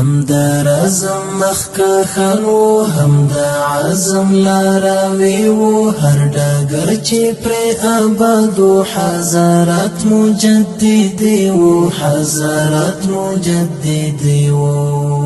هم د رزم مخکښان وو هم د عزم لاروي وو هر ډګر چې پرې آباد وو حضرت مجددي وو حضرت مجددي وو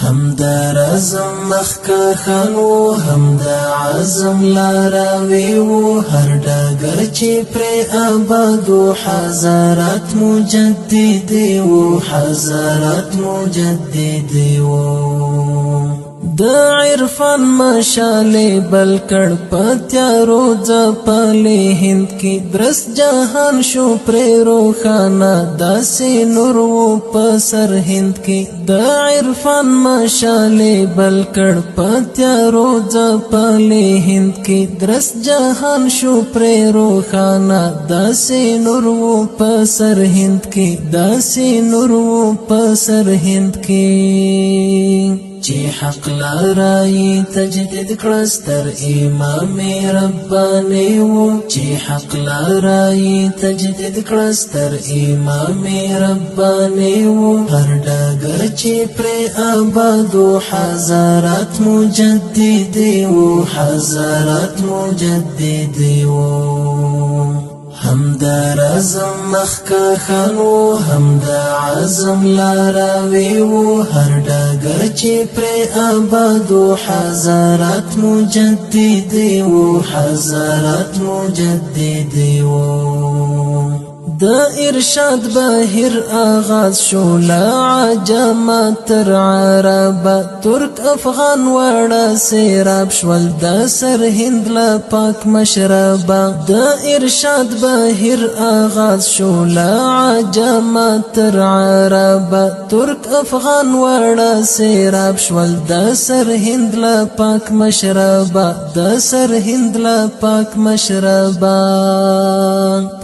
هم د رزم مخکښان وو هم د عزم لاروي وو هر ډګر چې پرې آباد وو حضرت مجددي وو حضرت مجددي وو د عرفان مشالې بل کړ په تیارو ځپلې هند کې درس جهان شو پرې روښانه داسې نور وو په سر هند کې د عرفان مشالې بل کړ په تیارو ځپلې هند کې درس جهان شو پرې روښانه داسې نور وو په سر هند کې داسې نور وو په سر هند کې چې حق لارای تجدید کړستر امام ربانی وو چې حق لارای تجدید کړستر امام ربانی وو هر ډګر چې پر آباد وو حضرت مجددي وو حضرت مجددي وو هم د رزم مخکښان وو هم د عزم لاروي وو هر ډګر چې پرې آباد وو حضرت مجددي وو حضرت مجددي وو د ارشاد بهر آغاز شو لا عجم تر عرب ترک افغان وړه سیراب شول د سر هند لا پاک مشرب د ارشاد بهر آغاز شو لا عجم تر عرب ترک افغان وړه سیراب شول د سر هند لا پاک مشرب د سر هند لا پاک مشرب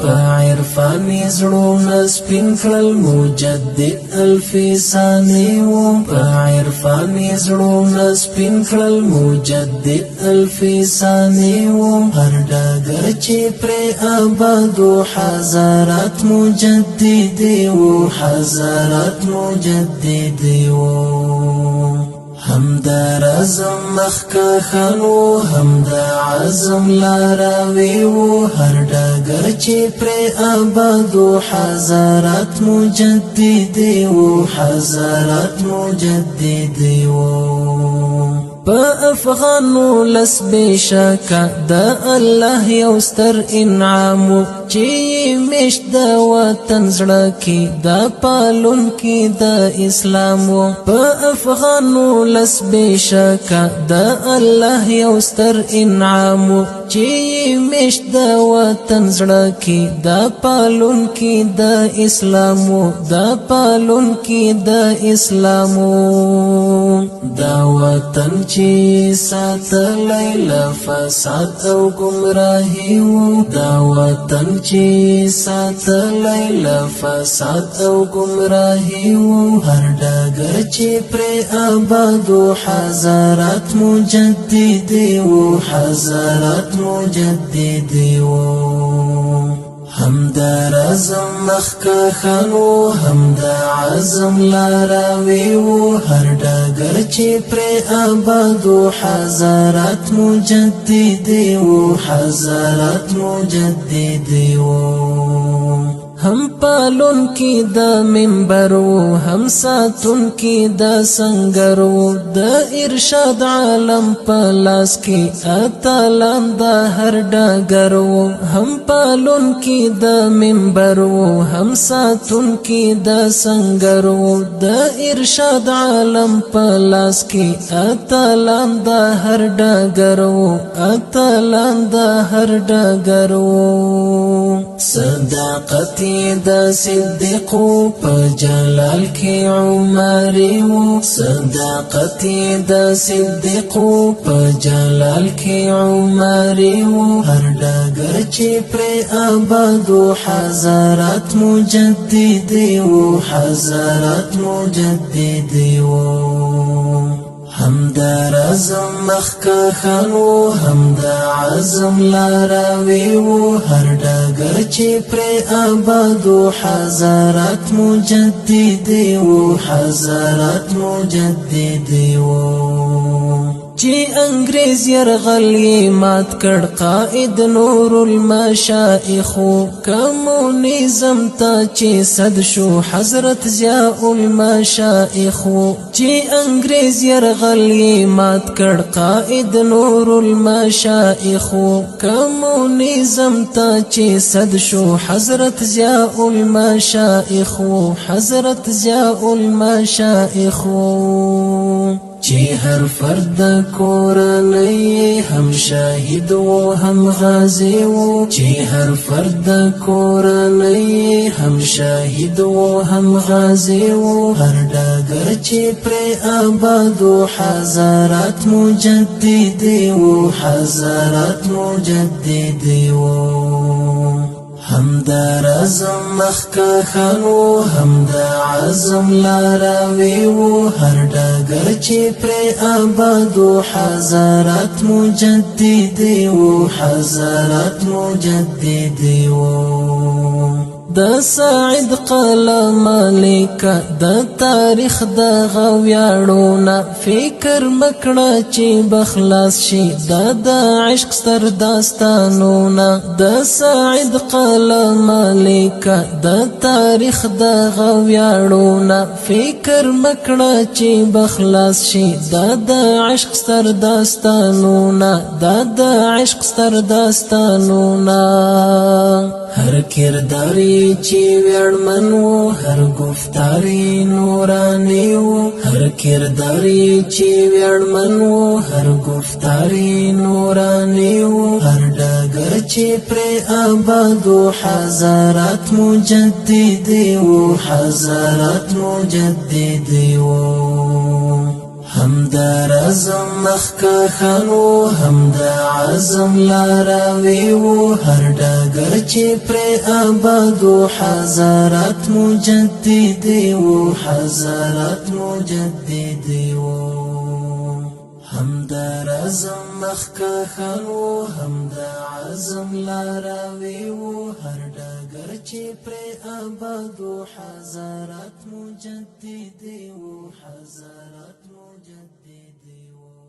په عرفان زړونه سپین کړل مجدد الفساني وو په عرفان زړونه سپین کړل مجدد الفساني وو هر ډګر چې پرې آباد وو حضرت مجددي وو حضرت مجددي وو هم د رزم مخکښان وو هم د عزم لاروي وو هر ډګر چې پرې آباد وو حضرت مجددي وو حضرت مجددي وو په افغانو لس بشکا د الله یو ستر انعام چې مشت د وطن زړه کې د پالون کې د اسلام په افغانو لس بشکا د الله یو ستر انعام چې مشت د وطن زړه کې د پالون کې د اسلام د پالون کې د اسلام دا وطن چې ساتلی له فساد او ګمراهي وو دا وطن چې ساتلی له فساد او ګمراهي وو هر ډګر چې پرې آباد وو حضرت مجددي وو حضرت مجددي وو هم د رزم مخکښان وو هم د عزم لاروي وو هر ډګر چې پرې آباد وو حضرت مجددي وو حضرت مجددي وو هم پالون کی د منبر وو هم ساتون کی د سنگر وو د ارشاد عالم پلاس کی اتلان د هر ډګر وو هم پالون کی د منبر وو هم ساتون کی د سنگر وو د ارشاد عالم پلاس کی اتلان د هر ډګر وو اتلان د هر ډګر وو صداقت د صدیقو په جلال کې عمر وو صداقت د صدیقو په جلال کې عمر وو هر ډګر چې پر آباد وو حضرت مجددي وو حضرت مجددي وو هم د رزم مخکښان وو هم د عزم لاروي وو هر ډګر چې پرې آباد وو حضرت مجددي وو حضرت مجددي وو چې انګريز يرغل مات کړ قائد نور المشایخ کمونیزم ته چې صد شو حضرت ضیاء المشایخ چې انګريز يرغل مات کړ قائد نور المشایخ کمونیزم ته چې صد شو حضرت ضیاء المشایخ حضرت ضیاء المشایخ چې هر فرد کورنۍ هم شاهد و هم غازی و چې هر فرد کورنۍ هم شاهد و هم غازی و هر ډګر چې پرې آباد و حضرت مجددي و حضرت مجددي و هم د رزم مخکښان وو هم د عزم لاروي وو هر ډګر چې پرې آباد و حضرت مجددي و حضرت مجددي و د سعید قلم لیک د تاریخ د غویاړونه فکر مکړه چې بخلاص شي د عشق ستر داستانونه د سعید قلم لیک د تاریخ د غویاړونه فکر مکړه چې بخلاص شي د عشق ستر داستانونه د عشق ستر داستانونه هر کرداری چې ویړمن وو هر گفتاری نورانی وو هر کرداری چې ویړمن وو هر گفتاری نورانی وو هر ډګر چې پرې آباد و حضرت مجددي وو حضرت مجددي وو هم د رزم مخکښان وو هم د عزم لاروي وو هر ډګر چې پرې آباد و حضرت مجددي وو حضرت مجددي وو هم د رزم مخکښان وو هم د عزم لاروي وو هر ډګر چې پرې آباد و حضرت مجددي وو حضرت مجددي وو